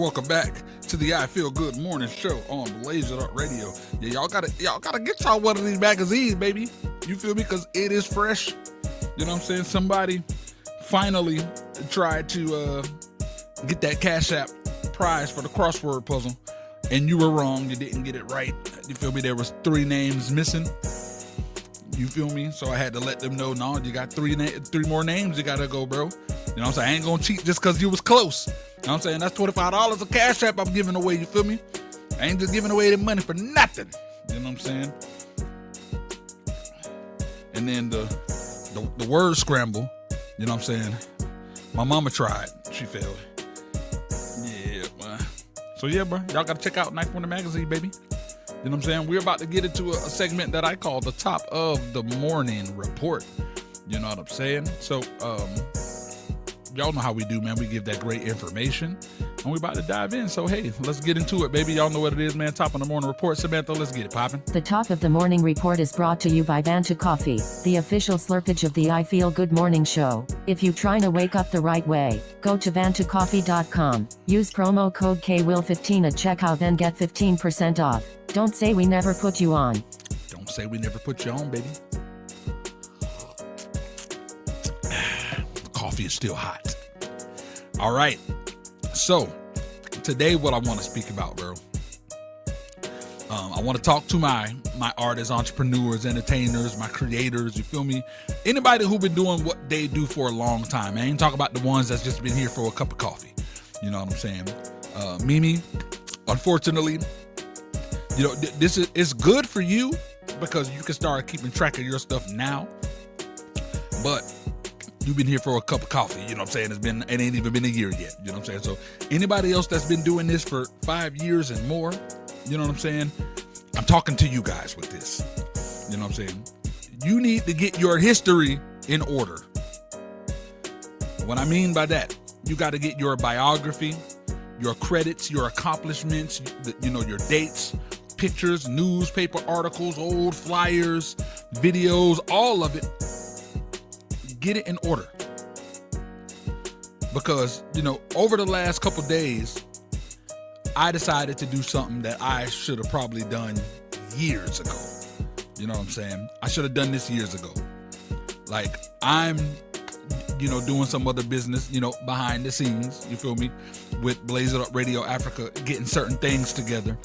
Welcome back to the I Feel Good Morning Show on Blaze It Up Radio. Yeah, y'all gotta get y'all one of these magazines, baby. You feel me? Because it is fresh. You know what I'm saying? Somebody finally tried to get that Cash App prize for the crossword puzzle, and you were wrong. You didn't get it right. You feel me? There was 3 names missing. You feel me? So I had to let them know, no, you got 3 more names you gotta go, bro. You know what I'm saying? I ain't gonna cheat just because you was close. You know what I'm saying? That's $25 of Cash App I'm giving away, you feel me? I ain't just giving away the money for nothing. You know what I'm saying? And then the word scramble, you know what I'm saying? My mama tried. She failed. Yeah, man. So yeah, bro. Y'all gotta check out Knife Winner Magazine, baby. You know what I'm saying? We're about to get into a segment that I call the Top of the Morning Report. You know what I'm saying? So, y'all know how we do, man. We give that great information, and we're about to dive in. So, hey, let's get into it, baby. Y'all know what it is, man. Top of the Morning Report. Samantha, let's get it popping. The Top of the Morning Report is brought to you by Vanta Coffee, the official slurpage of the I Feel Good Morning Show. If you trying to wake up the right way, go to vantacoffee.com. Use promo code KWILL15 at checkout, then get 15% off. Don't say we never put you on. Don't say we never put you on, baby. The coffee is still hot. All right. So, today what I want to speak about, bro. I want to talk to my artists, entrepreneurs, entertainers, my creators, you feel me? Anybody who been doing what they do for a long time. I ain't talking about the ones that's just been here for a cup of coffee. You know what I'm saying? Mimi, unfortunately, you know, it's good for you because you can start keeping track of your stuff now. But you've been here for a cup of coffee, you know what I'm saying? It ain't even been a year yet, you know what I'm saying? So anybody else that's been doing this for 5 years and more, you know what I'm saying? I'm talking to you guys with this, you know what I'm saying? You need to get your history in order. What I mean by that, you got to get your biography, your credits, your accomplishments, you know, your dates, pictures, newspaper articles, old flyers, videos, all of it. Get it in order. Because, you know, over the last couple days, I decided to do something that I should have probably done years ago. You know what I'm saying? I should have done this years ago. Like, I'm, you know, doing some other business, you know, behind the scenes, you feel me? With Blaze It Up Radio Africa, getting certain things together.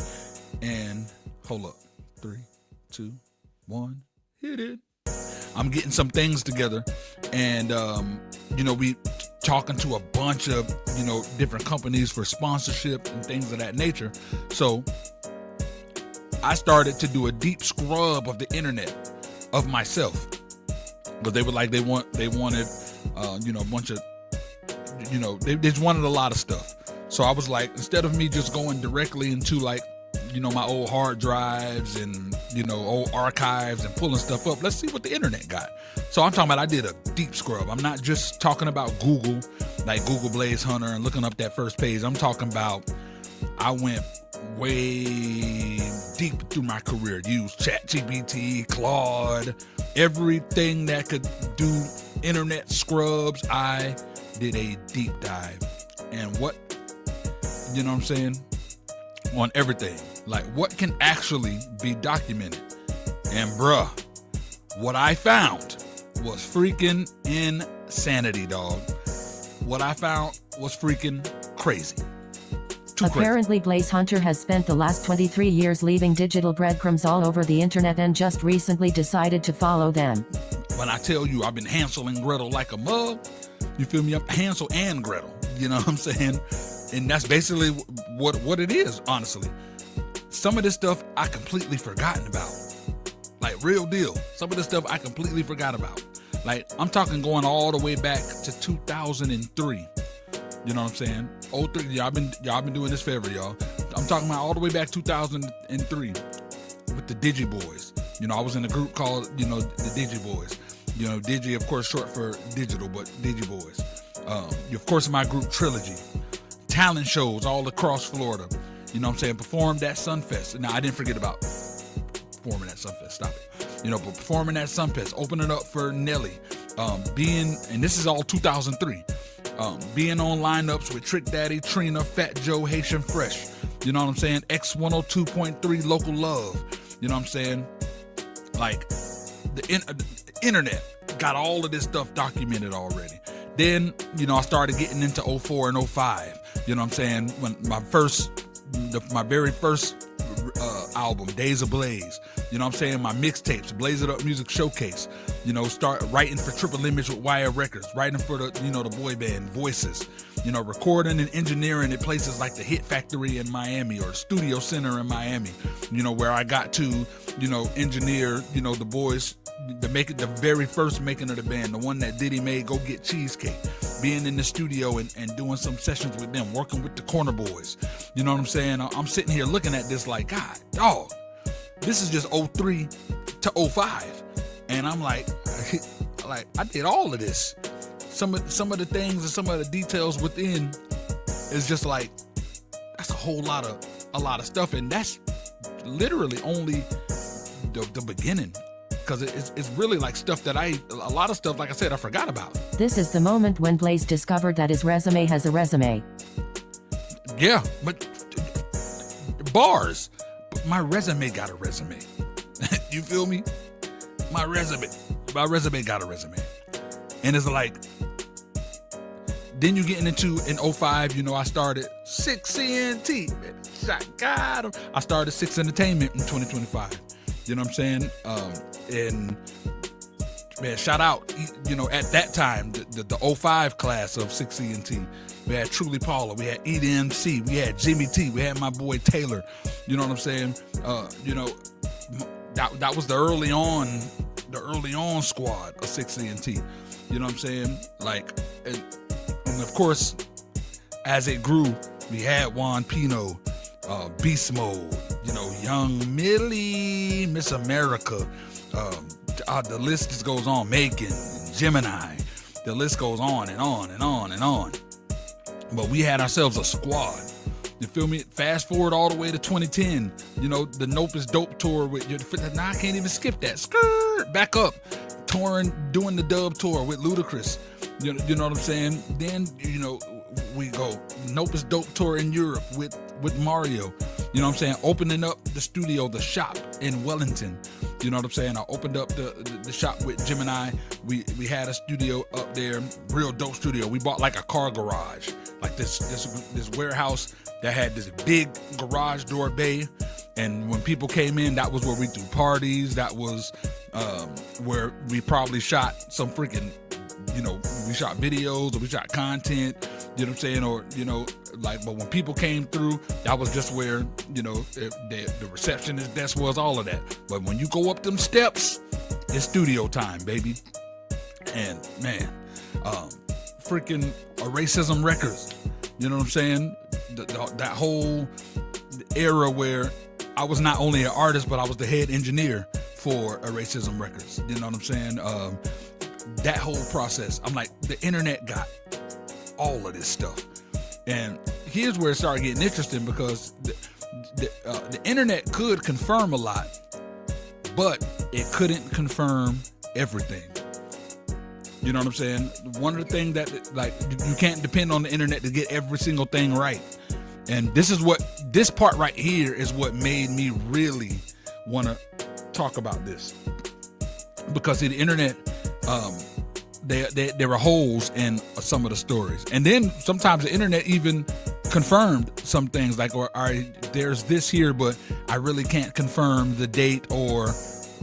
And hold up, 3, 2, 1, hit it. I'm getting some things together, and you know, we talking to a bunch of, you know, different companies for sponsorship and things of that nature. So I started to do a deep scrub of the internet of myself, but they were like they wanted you know, a bunch of, you know, they just wanted a lot of stuff. So I was like, instead of me just going directly into, like, you know, my old hard drives and, you know, old archives and pulling stuff up, let's see what the internet got. So I'm talking about, I did a deep scrub. I'm not just talking about Google, like Google Blaze Hunter and looking up that first page. I'm talking about, I went way deep through my career, used ChatGPT, Claude, everything that could do internet scrubs. I did a deep dive. And what, you know what I'm saying, on everything. Like, what can actually be documented? And bruh, what I found was freaking insanity, dog. What I found was freaking crazy. Apparently, Blaze Hunter has spent the last 23 years leaving digital breadcrumbs all over the internet and just recently decided to follow them. When I tell you I've been Hansel and Gretel like a mug, you feel me? I'm Hansel and Gretel, you know what I'm saying? And that's basically what it is, honestly. Some of this stuff I completely forgotten about. Like, real deal. Some of this stuff I completely forgot about. Like, I'm talking going all the way back to 2003. You know what I'm saying? 03, y'all been doing this forever, y'all. I'm talking about all the way back 2003 with the Digi Boys. You know, I was in a group called, you know, the Digi Boys. You know, Digi, of course, short for digital, but Digi Boys. Of course, my group Trilogy. Talent shows all across Florida. You know what I'm saying? Performed at Sunfest. Now, I didn't forget about performing at Sunfest. Stop it. You know, but performing at Sunfest, opening up for Nelly. And this is all 2003. being on lineups with Trick Daddy, Trina, Fat Joe, Haitian Fresh. You know what I'm saying? X102.3 Local Love. You know what I'm saying? Like, the internet got all of this stuff documented already. Then, you know, I started getting into 04 and 05. You know what I'm saying? When my very first album, Days of Blaze. You know what I'm saying? My mixtapes, Blaze It Up Music Showcase. You know, start writing for Triple Image with Wire Records, writing for the boy band Voices. You know, recording and engineering at places like the Hit Factory in Miami or Studio Center in Miami. You know, where I got to, you know, engineer, you know, the boys, the very first making of the band, the one that Diddy made, Go Get Cheesecake. Being in the studio and doing some sessions with them, working with the Corner Boys. You know what I'm saying? I'm sitting here looking at this like, God, dog, this is just 03 to 05. And I'm like, I did all of this. Some of the things and some of the details within is just like, that's a lot of stuff. And that's literally only the beginning. Because it's really like stuff that a lot of stuff, like I said, I forgot about. This is the moment when Blaze discovered that his resume has a resume. Yeah, but bars. But my resume got a resume. You feel me? My resume got a resume. And it's like, then you getting into, in 05, you know, I started 6CNT. Got him. I started 6 Entertainment in 2025. You know what I'm saying? And man, shout out, you know, at that time, the 05 class of 6CNT. We had Truly Paula, we had EDMC, we had Jimmy T, we had my boy Taylor. You know what I'm saying? You know, that was the early on squad of 6CNT. You know what I'm saying? Like, and of course, as it grew, we had Juan Pino, Beast Mode, you know, Young Millie, Miss America, the list just goes on, Macon, Gemini, the list goes on and on and on and on. But we had ourselves a squad. You feel me? Fast forward all the way to 2010, you know, the Nope is Dope tour with I can't even skip that. Skirt back up, touring, doing the dub tour with Ludacris. You know what I'm saying? Then, you know, we go Nope is Dope tour in Europe with Mario. You know what I'm saying? Opening up the studio, the shop in Wellington. You know what I'm saying? I opened up the shop with Gemini. We had a studio up there, real dope studio. We bought like a car garage, like this warehouse that had this big garage door bay. And when people came in, that was where we threw parties. That was where we probably shot some freaking, you know, we shot videos or we shot content, you know what I'm saying? Or, you know, like, but when people came through, that was just where, you know, the receptionist desk was, all of that. But when you go up them steps, it's studio time, baby. And man, freaking Racism Records, you know what I'm saying? That whole era where I was not only an artist, but I was the head engineer for Racism Records. You know what I'm saying? That whole process, I'm like, the internet got all of this stuff. And here's where it started getting interesting, because the internet could confirm a lot, but it couldn't confirm everything. You know what I'm saying? One of the things that, like, you can't depend on the internet to get every single thing right. And this part right here is what made me really want to talk about this. Because the internet, there were holes in some of the stories. And then sometimes the internet even confirmed some things, like, all right, there's this here, but I really can't confirm the date or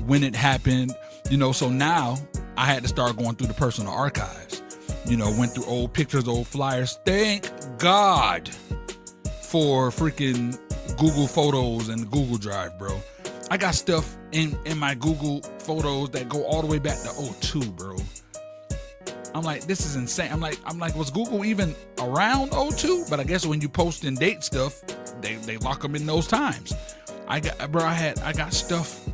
when it happened. You know, so now I had to start going through the personal archives. You know, went through old pictures, old flyers. Thank God for freaking Google Photos and Google Drive, bro. I got stuff in my Google Photos that go all the way back to 02, bro. I'm like, this is insane. I'm like, was Google even around 02? But I guess when you post and date stuff, they lock them in those times. I got stuff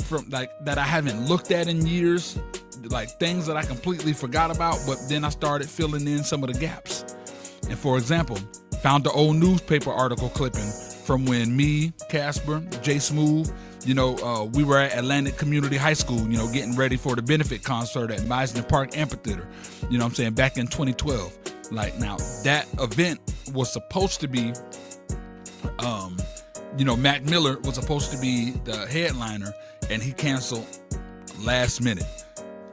from, like, that I haven't looked at in years, like things that I completely forgot about, but then I started filling in some of the gaps. And for example, found the old newspaper article clipping from when me, Casper, Jay Smooth, you know, we were at Atlantic Community High School, you know, getting ready for the benefit concert at Meisner Park Amphitheater, you know what I'm saying, back in 2012. Like, now that event was supposed to be, Mac Miller was supposed to be the headliner, and he canceled last minute.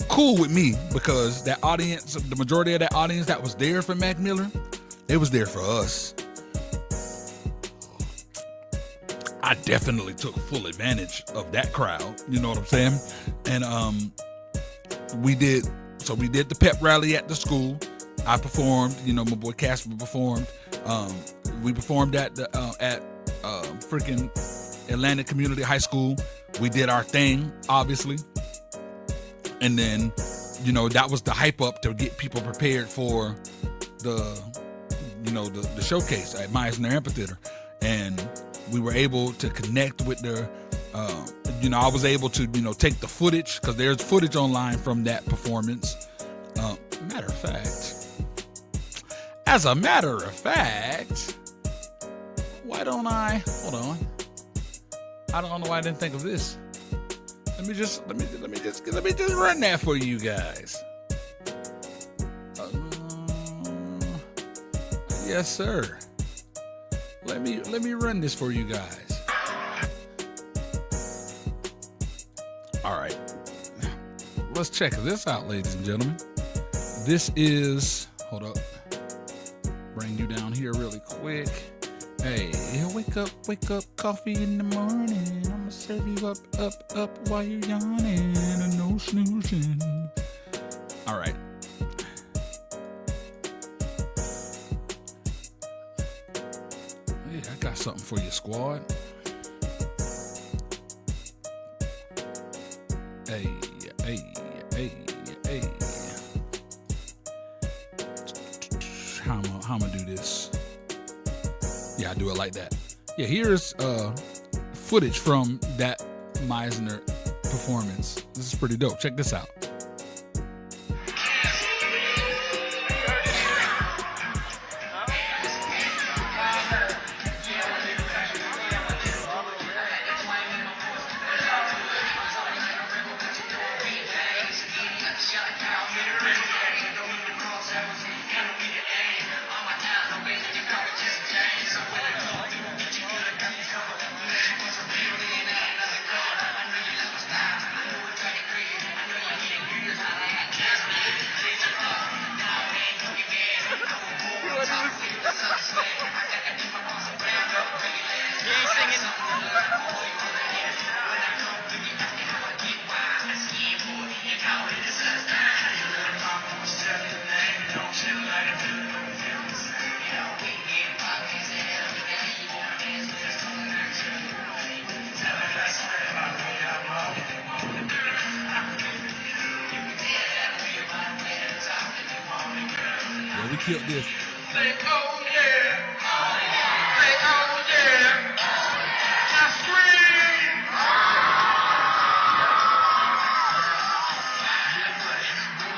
Cool with me, because that audience, the majority of that audience that was there for Mac Miller, it was there for us. I definitely took full advantage of that crowd. You know what I'm saying? And we did the pep rally at the school. I performed. My boy Casper performed. We performed at freaking Atlantic Community High School. We did our thing, obviously. And then, that was the hype up to get people prepared for the showcase at Meisner Amphitheater. And we were able to connect with I was able to, take the footage, because there's footage online from that performance. As a matter of fact, why don't I, hold on. I don't know why I didn't think of this. Let me just run that for you guys. Yes, sir. Let me run this for you guys. All right. Let's check this out, ladies and gentlemen. This is, hold up. Bring you down here really quick. Hey, wake up, coffee in the morning. I'ma serve you up while you yawning and no snoozing. All right. Yeah, I got something for you, squad. Hey. How I'm gonna do this? Yeah, I do it like that. Yeah, here's footage from that Meisner performance. This is pretty dope. Check this out. We killed this. Say, oh yeah. Say, oh yeah. Now scream.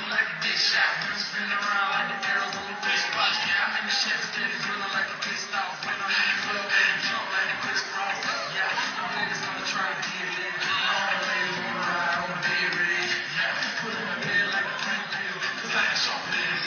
Like a big shot. Spin around like the barrels on the fish pot. I'm in the chef steady drilling like a pissed off. When I'm in the club, they jump like a Chris Ross. Yeah, them niggas gonna try to get it. All the ladies wanna ride on the bed rig. Put them in bed like a prank pill. Cause I ain't sharp in it.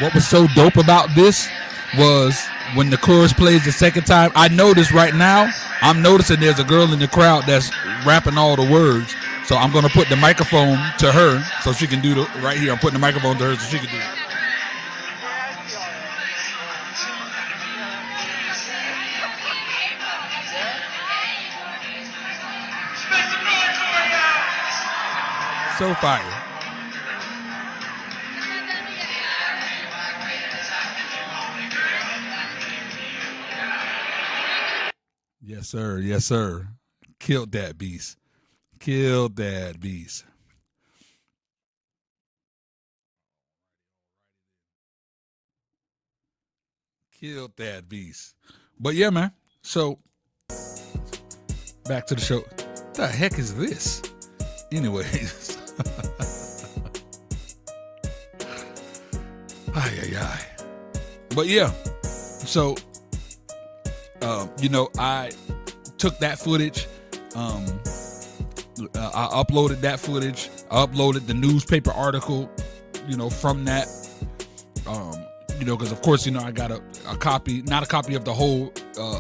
What was so dope about this was when the chorus plays the second time. I noticed right now, I'm noticing there's a girl in the crowd that's rapping all the words. So I'm gonna put the microphone to her so she can do the right here. I'm putting the microphone to her so she can do it. So fire. Yes, sir. Yes, sir. Killed that beast. Killed that beast. Killed that beast. But yeah, man. So back to the show. What the heck is this? Anyways. Ay. But yeah. So I took that footage. I uploaded that footage. I uploaded the newspaper article, from that. Because of course, I got a copy, not a copy of the whole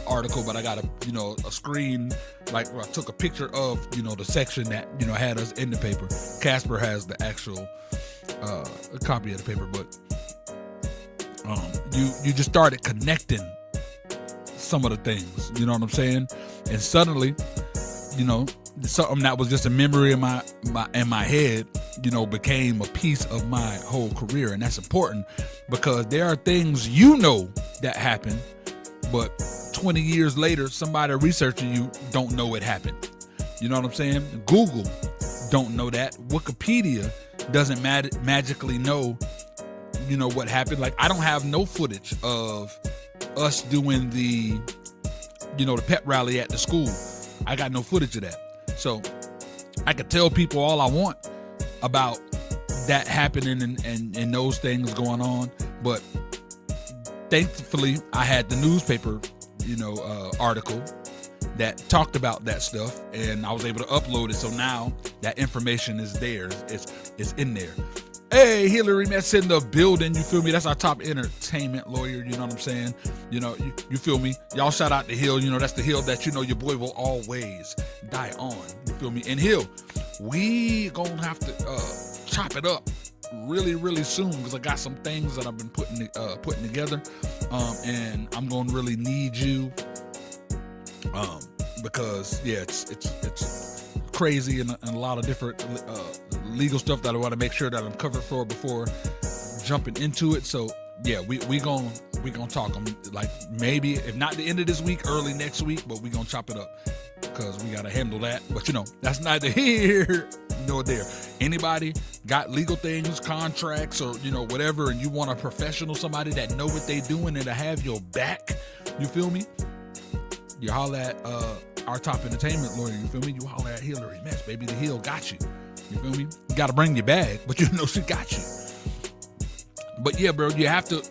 article, but I got a screen, like where I took a picture of, the section that, had us in the paper. Casper has the actual copy of the paper, but you just started connecting some of the things, you know what I'm saying? And suddenly, something that was just a memory in my head, became a piece of my whole career. And that's important because there are things that happen, but 20 years later, somebody researching you don't know it happened. You know what I'm saying? Google don't know that. Wikipedia doesn't magically know, what happened. Like, I don't have no footage of us doing the pep rally at the school. I got no footage of that. So I could tell people all I want about that happening and those things going on. But thankfully, I had the newspaper, article that talked about that stuff, and I was able to upload it. So now that information is there. It's in there. Hey, Hillary Metz in the building. You feel me? That's our top entertainment lawyer. You know what I'm saying? You feel me? Y'all shout out to Hill. That's the Hill that your boy will always die on. You feel me? And Hill, we gonna have to chop it up really, really soon because I got some things that I've been putting together, and I'm gonna really need you, because it's crazy and a lot of different legal stuff that I want to make sure that I'm covered for before jumping into it. So yeah, we gonna talk. Like, maybe if not the end of this week, early next week, but we gonna chop it up because we gotta handle that. But that's neither here nor there. Anybody got legal things, contracts, or whatever, and you want a professional, somebody that know what they doing and to have your back, you feel me? You holler at our top entertainment lawyer, you feel me? You holler at Hillary Metz, baby. The Hill got you. You feel me? You got to bring your bag, but she got you. But yeah, bro, you have to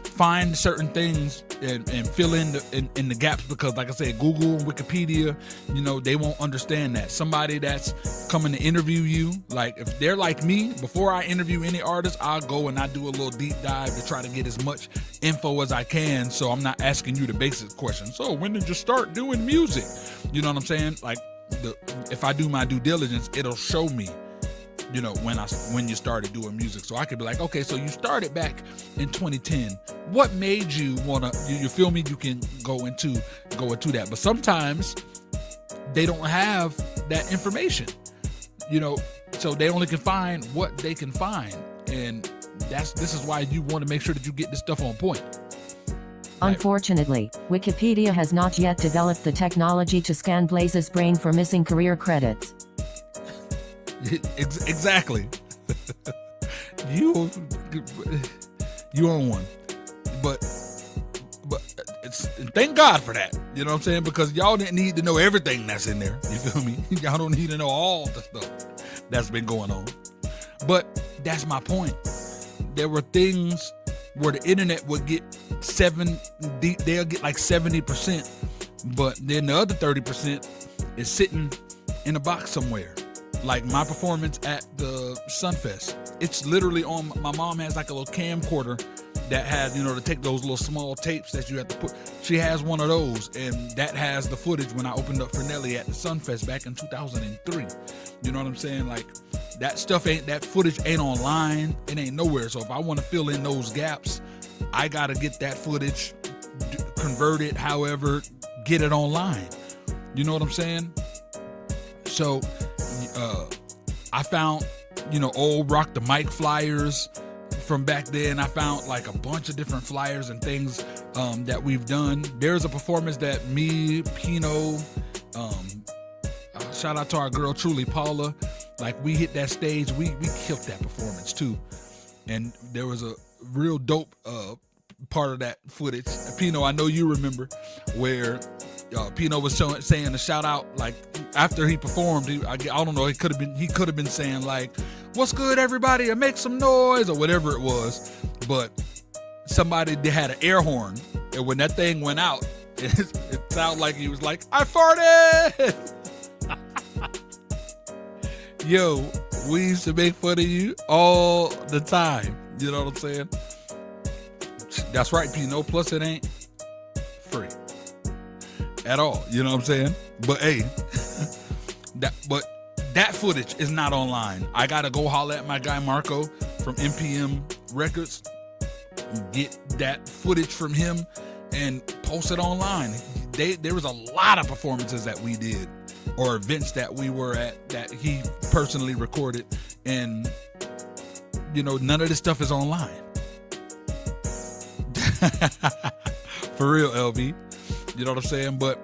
find certain things and fill in the gaps because, like I said, Google and Wikipedia, they won't understand that. Somebody that's coming to interview you, like if they're like me, before I interview any artist, I'll go and I do a little deep dive to try to get as much info as I can. So I'm not asking you the basic questions. So when did you start doing music? You know what I'm saying? Like, if I do my due diligence, it'll show me, when you started doing music. So I could be like, okay, so you started back in 2010. What made you wanna? You feel me? You can go into that. But sometimes they don't have that information. So they only can find what they can find, and this is why you want to make sure that you get this stuff on point. Unfortunately, Wikipedia has not yet developed the technology to scan Blaze's brain for missing career credits. Exactly. You own one, but thank God for that. You know what I'm saying? Because y'all didn't need to know everything that's in there. You feel me? Y'all don't need to know all the stuff that's been going on. But that's my point. There were things where the internet would get they'll get like 70%, but then the other 30% is sitting in a box somewhere. Like my performance at the Sunfest, it's literally on. My mom has like a little camcorder that has, to take those little small tapes that you have to put. She has one of those, and that has the footage when I opened up for Nelly at the Sunfest back in 2003. You know what I'm saying? Like, that footage ain't online. It ain't nowhere. So if I want to fill in those gaps, I got to get that footage, convert it, however, get it online. You know what I'm saying? So I found, old Rock the Mic flyers from back then. I found like a bunch of different flyers and things that we've done. There's a performance that me, Pino, shout out to our girl Truly Paula, like we hit that stage, we killed that performance too. And there was a real dope part of that footage, Pino, I know you remember, where Pino was saying a shout out, like after he performed, I don't know, he could have been saying like, "What's good, everybody?" or "Make some noise," or whatever it was. But somebody had an air horn, and when that thing went out, it sounded like he was like, "I farted." Yo, we used to make fun of you all the time. You know what I'm saying? That's right, Pino. Plus, it ain't free at all. You know what I'm saying? But hey, that footage is not online. I gotta go holler at my guy Marco from MPM Records, get that footage from him, and post it online. There was a lot of performances that we did, or events that we were at that he personally recorded, and none of this stuff is online. For real, LV. You know what I'm saying? But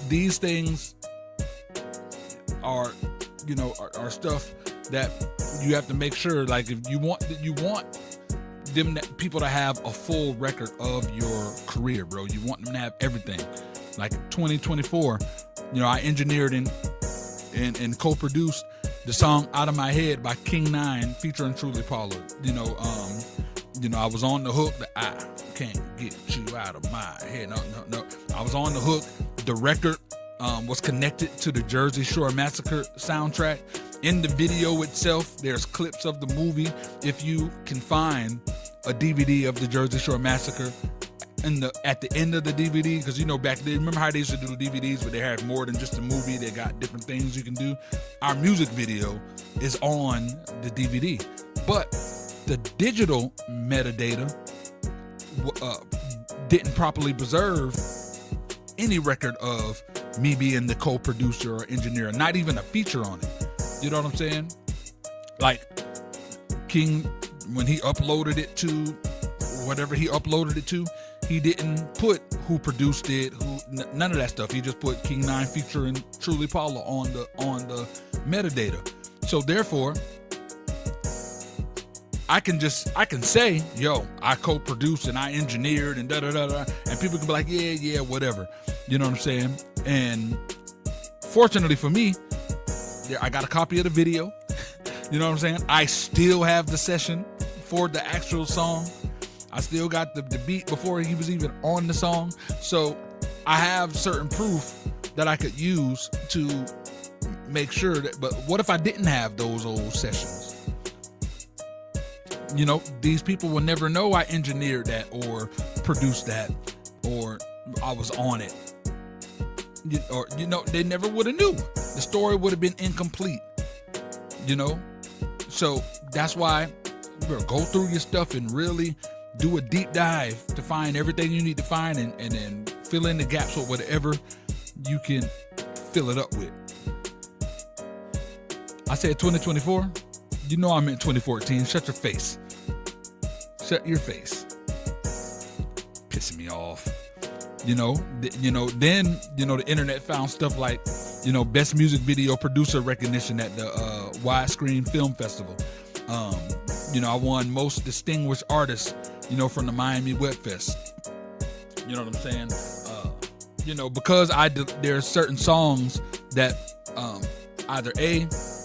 these things are stuff that you have to make sure, like, if you want people to have a full record of your career, bro. You want them to have everything. Like 2024, I engineered and co-produced the song "Out of My Head" by King 9 featuring Truly Paula. I was on the hook. I can't get you out of my head. No. I was on the hook. The record was connected to the Jersey Shore Massacre soundtrack. In the video itself, there's clips of the movie. If you can find a DVD of the Jersey Shore Massacre at the end of the DVD, because back then, remember how they used to do DVDs where they had more than just a movie? They got different things you can do. Our music video is on the DVD, but the digital metadata didn't properly preserve any record of me being the co-producer or engineer, not even a feature on it. You know what I'm saying? Like King, when he uploaded it to whatever he uploaded it to, he didn't put who produced it, none of that stuff. He just put King 9 featuring Truly Paula on the metadata. So therefore, I can say, yo, I co-produced and I engineered and da-da-da-da, and people can be like, yeah, whatever. You know what I'm saying? And fortunately for me, I got a copy of the video. You know what I'm saying? I still have the session for the actual song. I still got the beat before he was even on the song. So I have certain proof that I could use to make sure that, but what if I didn't have those old sessions? These people will never know I engineered that or produced that or I was on it. They never would have knew. The story would have been incomplete. So that's why go through your stuff and really do a deep dive to find everything you need to find and then fill in the gaps with whatever you can fill it up with. I said 2024. I meant 2014. Shut your face. Shut your face. Pissing me off. Then the internet found stuff like, best music video producer recognition at the Widescreen Film Festival. I won most distinguished artist, from the Miami Web Fest. You know what I'm saying? Because there's certain songs that either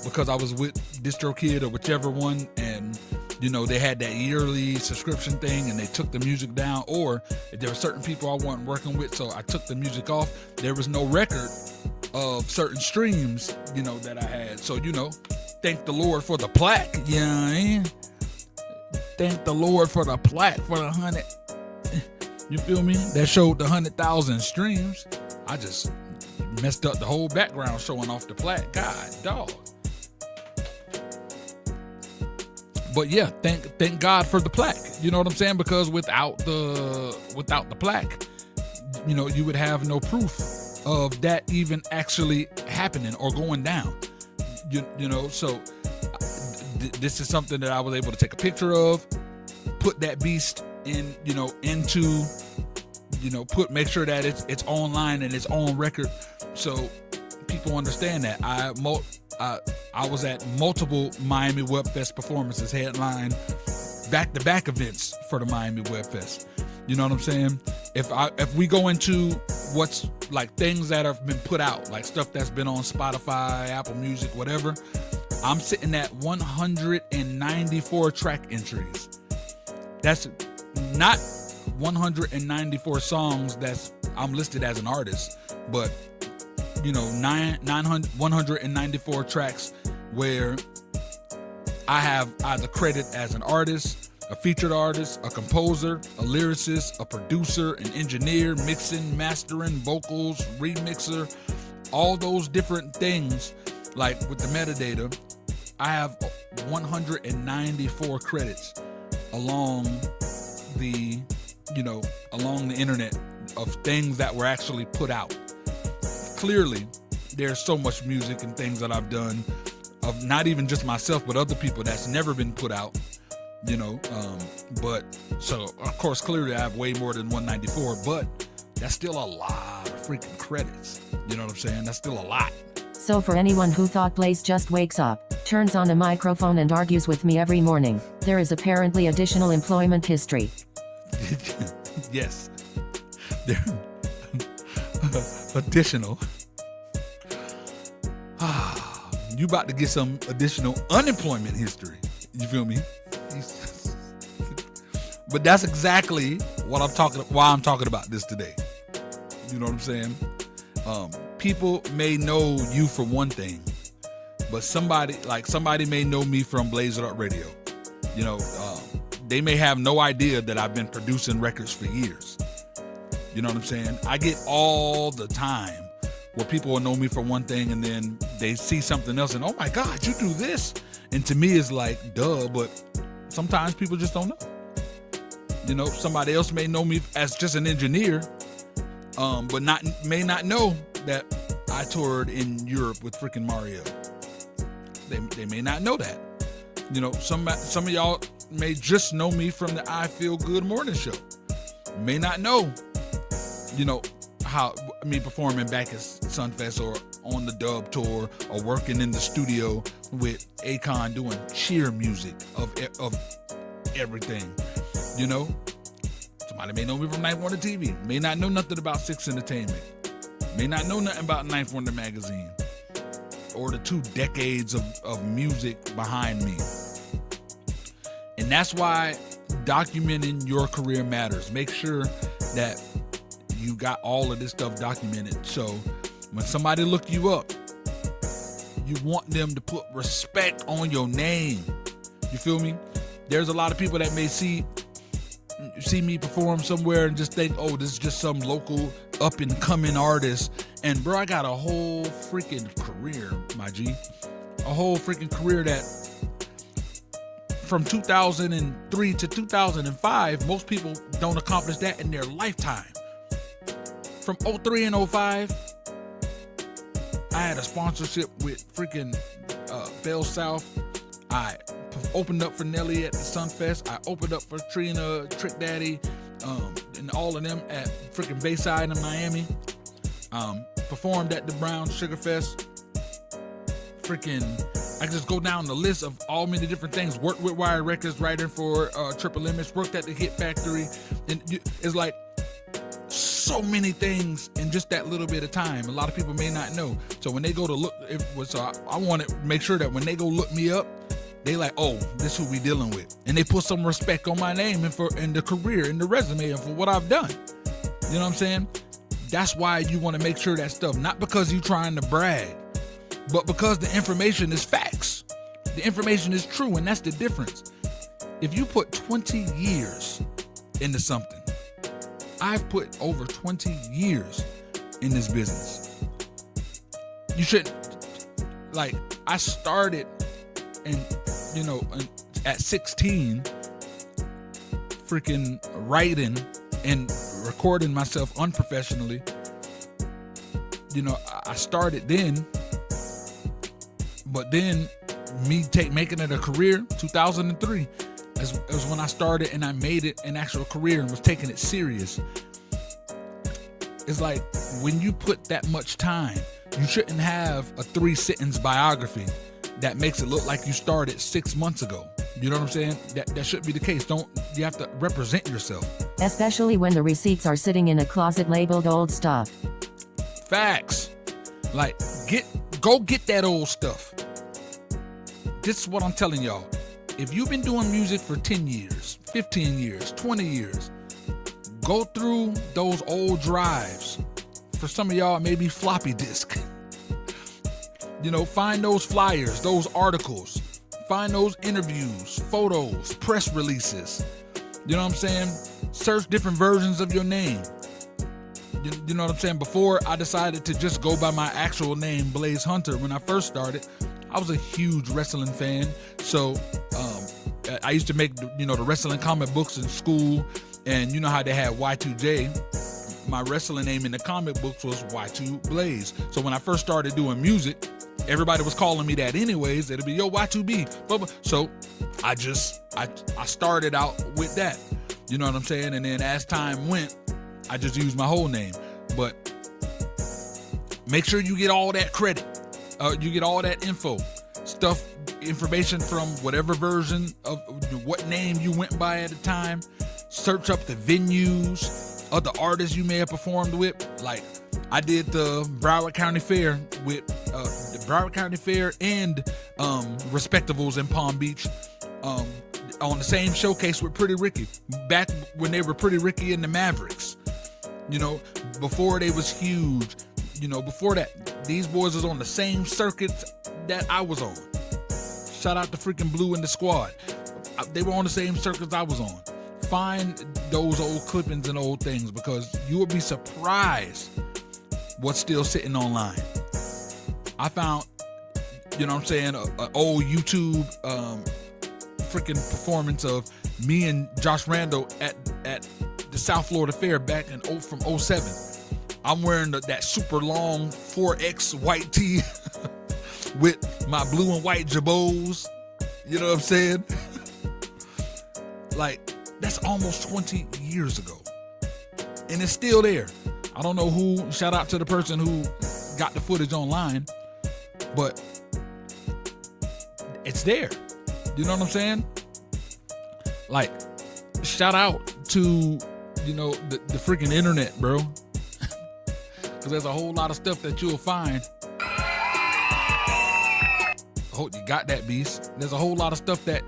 because I was with DistroKid or whichever one, and they had that yearly subscription thing and they took the music down, or if there were certain people I wasn't working with, so I took the music off. There was no record of certain streams, that I had. So, thank the Lord for the plaque. thank the Lord for the plaque for the 100. You feel me? That showed the 100,000 streams. I just messed up the whole background showing off the plaque. God, dog. But yeah, thank God for the plaque. You know what I'm saying? Because without the plaque, you know, you would have no proof of that even actually happening or going down. You know, so this is something that I was able to take a picture of, put that beast in, you know, into, you know, make sure that it's online and it's on record, so people understand that. I was at multiple Miami Web Fest performances, headline back-to-back events for the Miami Web Fest. You know what I'm saying? If we go into what's like things that have been put out, like stuff that's been on Spotify, Apple Music, whatever, I'm sitting at 194 track entries. That's not 194 songs I'm listed as an artist, but you know, 194 tracks where I have either credit as an artist, a featured artist, a composer, a lyricist, a producer, an engineer, mixing, mastering, vocals, remixer, all those different things. Like with the metadata, I have 194 credits along the internet of things that were actually put out. Clearly, there's so much music and things that I've done of not even just myself, but other people that's never been put out, you know. But so of course, clearly I have way more than 194, but that's still a lot of freaking credits. You know what I'm saying? That's still a lot. So for anyone who thought Blaze just wakes up, turns on a microphone and argues with me every morning, there is apparently additional employment history. Yes. Additional. You about to get some additional unemployment history. You feel me? But that's exactly why I'm talking about this today. You know what I'm saying? People may know you for one thing, but somebody may know me from Blaze It Up Radio. You know, they may have no idea that I've been producing records for years. You know what I'm saying? I get all the time where people will know me for one thing and then they see something else and, oh my God, you do this. And to me, it's like, duh, but sometimes people just don't know. You know, somebody else may know me as just an engineer, but may not know that I toured in Europe with freaking Mario. They may not know that. You know, some of y'all may just know me from the I Feel Good morning show. May not know, you know, how me performing back at Sunfest or on the dub tour or working in the studio with Akon doing cheer music of everything. You know, somebody may know me from Ninth Wonder TV, may not know nothing about Six Entertainment, may not know nothing about Ninth Wonder magazine or the 2 decades of music behind me. And that's why documenting your career matters. Make sure that you got all of this stuff documented. So when somebody look you up, you want them to put respect on your name. You feel me? There's a lot of people that may see me perform somewhere and just think, oh, this is just some local up and coming artist. And bro, I got a whole freaking career, my G. A whole freaking career that from 2003 to 2005, most people don't accomplish that in their lifetime. From 03 and 05, I had a sponsorship with freaking Bell South. I opened up for Nelly at the Sunfest. I opened up for Trina, Trick Daddy, and all of them at freaking Bayside in Miami. Performed at the Brown Sugar Fest. Freaking, I just go down the list of all many different things. Worked with Wire Records, writing for Triple Image. Worked at the Hit Factory. And it's like so many things in just that little bit of time. A lot of people may not know. So when they go to look, I want to make sure that when they go look me up, they like, oh, this is who we dealing with. And they put some respect on my name and the career and the resume and for what I've done. You know what I'm saying? That's why you want to make sure that stuff, not because you're trying to brag, but because the information is facts. The information is true, and that's the difference. if you put 20 years into something, I've put over 20 years in this business. You shouldn't, like, I started at 16, freaking writing and recording myself unprofessionally. I started then, but then making it a career, 2003, was when I started and I made it an actual career and was taking it serious. It's like, when you put that much time, you shouldn't have a 3-sentence biography that makes it look like you started 6 months ago. You know what I'm saying? That shouldn't be the case. You have to represent yourself. Especially when the receipts are sitting in a closet labeled old stuff. Facts. Like, go get that old stuff. This is what I'm telling y'all. If you've been doing music for 10 years, 15 years, 20 years, go through those old drives. For some of y'all, maybe floppy disk. Find those flyers, those articles, find those interviews, photos, press releases. You know what I'm saying? Search different versions of your name. You know what I'm saying? Before I decided to just go by my actual name, Blaze Hunter, when I first started, I was a huge wrestling fan. So I used to make the wrestling comic books in school, and you know how they had Y2J. My wrestling name in the comic books was Y2 Blaze. So when I first started doing music, everybody was calling me that anyways. It'd be, yo, Y2B. So I started out with that. You know what I'm saying? And then as time went, I just used my whole name. But make sure you get all that credit. You get all that information from whatever version of what name you went by at the time. Search up the venues of the artists you may have performed with. Like, I did the Broward County Fair with the Broward County Fair and Respectables in Palm Beach on the same showcase with Pretty Ricky, back when they were Pretty Ricky and the Mavericks. Before they was huge. Before that, these boys was on the same circuits that I was on. Shout out to freaking Blue and the Squad. They were on the same circuits I was on. Find those old clippings and old things, because you will be surprised what's still sitting online. I found, an old YouTube freaking performance of me and Josh Randall at the South Florida Fair back from 07. I'm wearing that super long 4X white tee with my blue and white jabots. You know what I'm saying? Like, that's almost 20 years ago. And it's still there. I don't know who, shout out to the person who got the footage online, but it's there. You know what I'm saying? Like, shout out to, the freaking internet, bro. Because there's a whole lot of stuff that you'll find. I hope you got that, beast. There's a whole lot of stuff that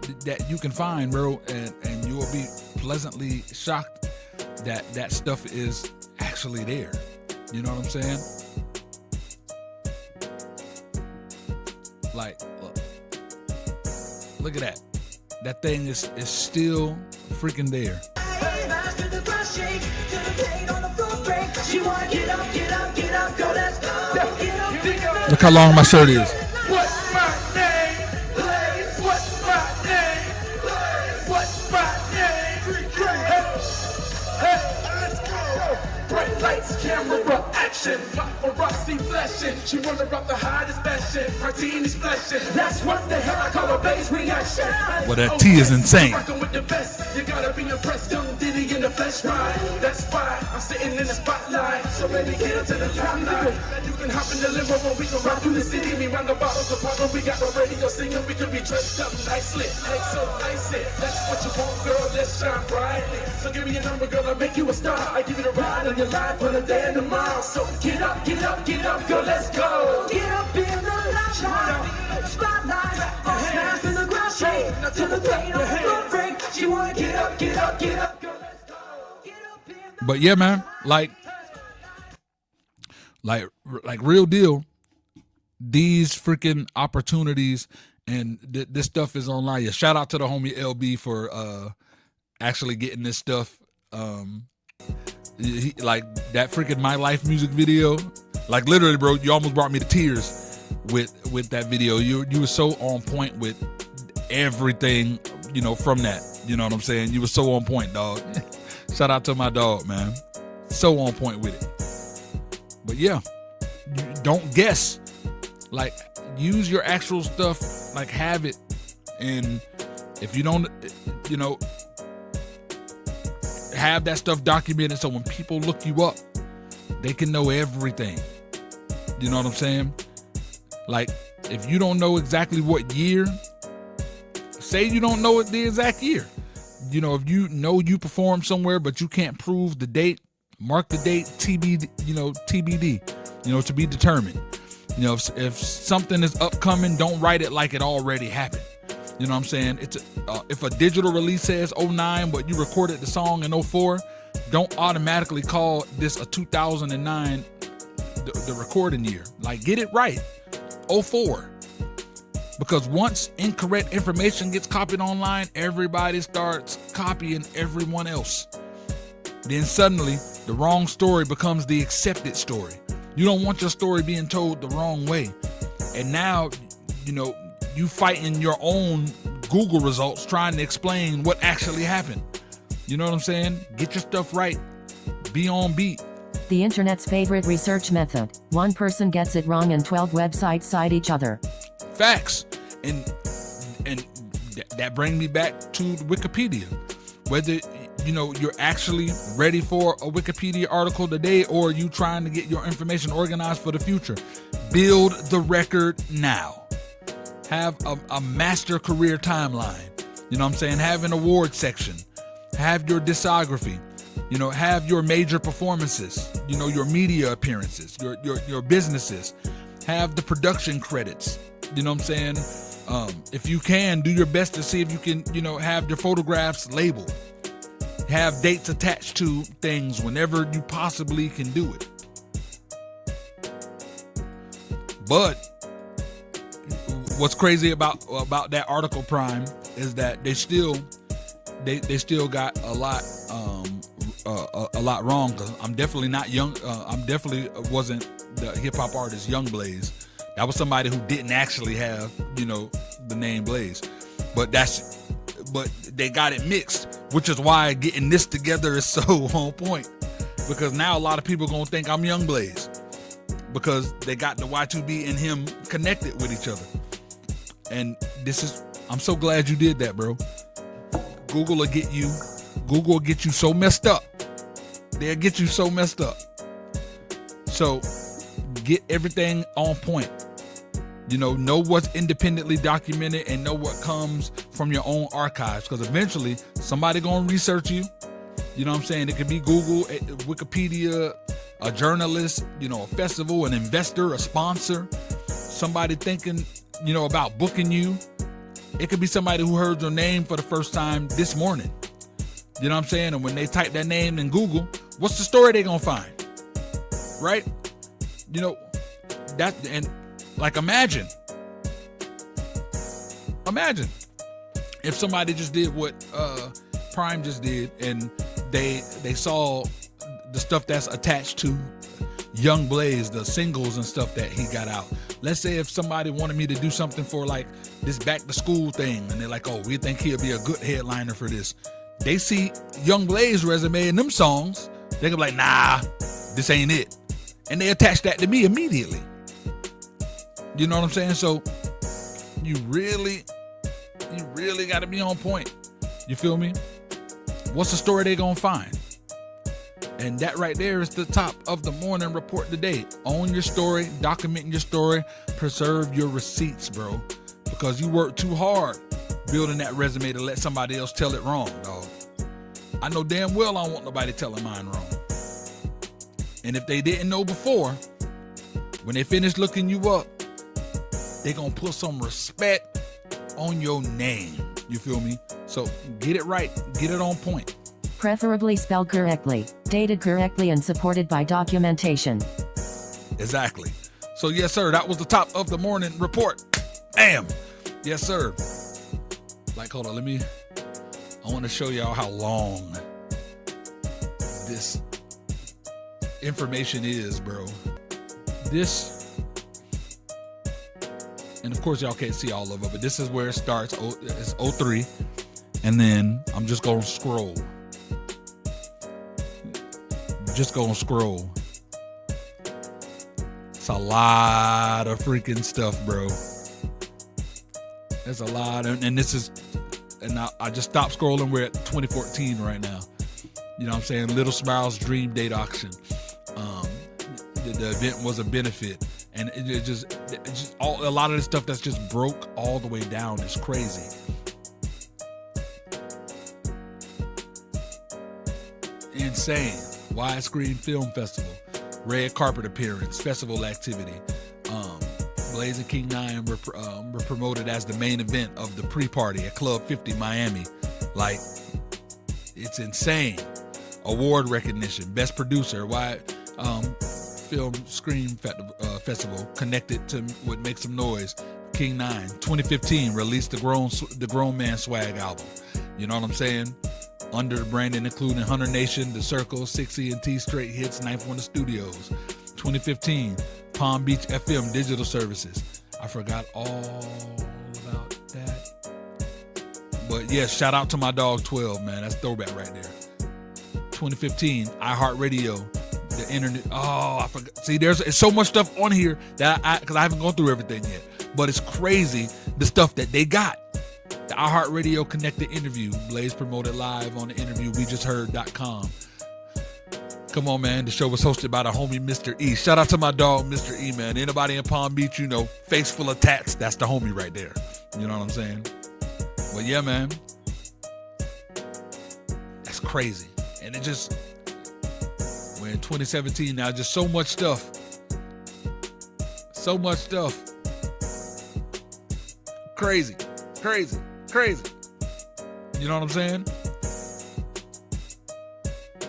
you can find, bro, and you will be pleasantly shocked that stuff is actually there. You know what I'm saying? Like, look at that. That thing is still freaking there. Look how long my shirt is. What's my name? Blaze. What's my name? Blaze. What's my name? Hey, let's go. Bright lights, camera, action. Paparazzi flashing. She wanna rock the hottest fashion. Martini splashing. That's what the hell I call a Blaze reaction. Well, that tea is insane. Rockin' with the best. You gotta be impressed. Young Diddy in the flesh ride. That's why I'm sitting in the spotlight. So ready to get to the top line. You can hop in the limo when we can ride through the city. We round the bottles apart when we got the radio singing. We can be dressed up nicely. Like so icy. That's what you want, girl. Let's shine brightly. So give me your number, girl. I'll make you a star. I give you the ride on your life for the day and tomorrow. So get up, get up, get up, girl. Let's go. Get up in the limelight. Spotlight. Smash in the ground shake. To the plane on the break. She wanna get up, get up, get up, girl. Let's go. Get up in the But yeah, man, like real deal, these freaking opportunities And this stuff is online. Yeah, shout out to the homie LB for actually getting this stuff. Like that freaking My Life music video. Like literally, bro, you almost brought me to tears with that video. You were so on point with everything, from that. You know what I'm saying? You were so on point, dog. Shout out to my dog, man. So on point with it. But yeah, you don't guess. Like, use your actual stuff. Like, have it. And if you don't, have that stuff documented so when people look you up, they can know everything. You know what I'm saying? Like, if you don't know exactly what year, say you don't know the exact year. If you know you performed somewhere but you can't prove the date, mark the date TBD, TBD, to be determined. If something is upcoming, don't write it like it already happened. You know what I'm saying? It's if a digital release says 09, but you recorded the song in 04, don't automatically call this a 2009 the recording year. Like, get it right. 04. Because once incorrect information gets copied online, everybody starts copying everyone else. Then suddenly, the wrong story becomes the accepted story. You don't want your story being told the wrong way. And now, you fighting your own Google results trying to explain what actually happened. You know what I'm saying? Get your stuff right. Be on beat. The internet's favorite research method. One person gets it wrong and 12 websites cite each other. Facts. And that brings me back to Wikipedia. Whether you're actually ready for a Wikipedia article today, or you trying to get your information organized for the future, build the record now. Have a master career timeline. You know what I'm saying? Have an award section. Have your discography. Have your major performances. Your media appearances, your businesses. Have the production credits. You know what I'm saying? If you can, do your best to see if you can, have your photographs labeled. Have dates attached to things whenever you possibly can do it. But what's crazy about that article, Prime, is that they still got a lot wrong. Cause I'm definitely not young. I'm definitely wasn't the hip hop artist Young Blaze. That was somebody who didn't actually have, the name Blaze. But they got it mixed, which is why getting this together is so on point. Because now a lot of people gonna think I'm Young Blaze because they got the Y2B and him connected with each other. And I'm so glad you did that, bro. Google will get you so messed up. They'll get you so messed up. So get everything on point. Know what's independently documented and know what comes from your own archives. Because eventually somebody gonna research you. You know what I'm saying? It could be Google, Wikipedia, a journalist, a festival, an investor, a sponsor, somebody thinking, about booking you. It could be somebody who heard your name for the first time this morning. You know what I'm saying? And when they type that name in Google, what's the story they gonna find? Right? That, and like, imagine if somebody just did what Prime just did, and they saw the stuff that's attached to Young Blaze, the singles and stuff that he got out. Let's say if somebody wanted me to do something for like this back to school thing, and they're like, oh, we think he'll be a good headliner for this. They see Young Blaze resume and them songs, they can be like, nah, this ain't it. And they attach that to me immediately. You know what I'm saying? So you really got to be on point. You feel me? What's the story they gonna find? And that right there is the top of the morning report today. Own your story, documenting your story, preserve your receipts, bro. Because you worked too hard building that resume to let somebody else tell it wrong, dog. I know damn well I don't want nobody telling mine wrong. And if they didn't know before, when they finish looking you up, they gonna put some respect on your name. You feel me? So get it right, get it on point. Preferably spelled correctly, dated correctly, and supported by documentation. Exactly. So yes, sir, that was the top of the morning report. Bam. Yes, sir. Like, hold on, I want to show y'all how long this information is, bro. This, and of course y'all can't see all of it, but this is where it starts. It's 03, and then I'm just gonna scroll. It's a lot of freaking stuff, bro. There's a lot, and this is, and I just stopped scrolling. We're at 2014 right now. You know what I'm saying? Little Smiles Dream Date Auction. The event was a benefit, and it just a lot of the stuff that's just broke all the way down is crazy. Insane. Widescreen Film Festival, red carpet appearance, festival activity. Blaze and King 9 were promoted as the main event of the pre-party at Club 50 Miami. Like, it's insane. Award recognition, best producer, Film Screen Festival, connected to what makes some noise. King 9, 2015, released the Grown Man Swag album. You know what I'm saying? Under the branding including Hunter Nation, The Circle, 6E&T Straight Hits, Ninth Wonder Studios. 2015, Palm Beach FM Digital Services. I forgot all about that. But yeah, shout out to my dog 12, man. That's throwback right there. 2015, iHeartRadio, the internet. Oh, I forgot. See, there's so much stuff on here that because I haven't gone through everything yet. But it's crazy the stuff that they got. The iHeartRadio Connected interview. Blaze promoted live on the interview WeJustHeard.com. Come on, man. The show was hosted by the homie Mr. E. Shout out to my dog, Mr. E, man. Anybody in Palm Beach, you know, face full of tats, that's the homie right there. You know what I'm saying? But yeah, man. That's crazy. And it just, we're in 2017 now, just so much stuff. So much stuff. Crazy. You know what I'm saying?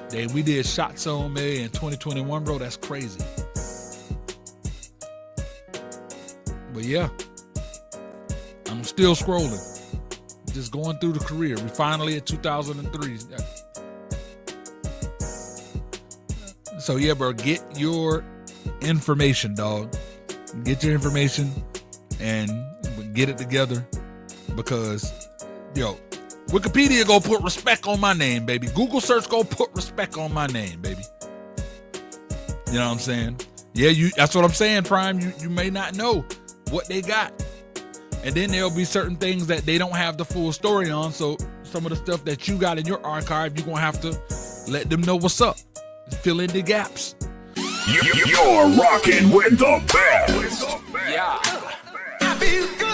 Then we did Shots on May in 2021, bro. That's crazy. But yeah, I'm still scrolling. Just going through the career. We finally at 2003. So yeah, bro, get your information, dog. Get your information and get it together, because, yo, Wikipedia gonna put respect on my name, baby. Google search gonna put respect on my name, baby. You know what I'm saying? Yeah, that's what I'm saying, Prime. You may not know what they got. And then there'll be certain things that they don't have the full story on. So some of the stuff that you got in your archive, you're gonna have to let them know what's up. Fill in the gaps. You're rocking with the best. Yeah. I feel good.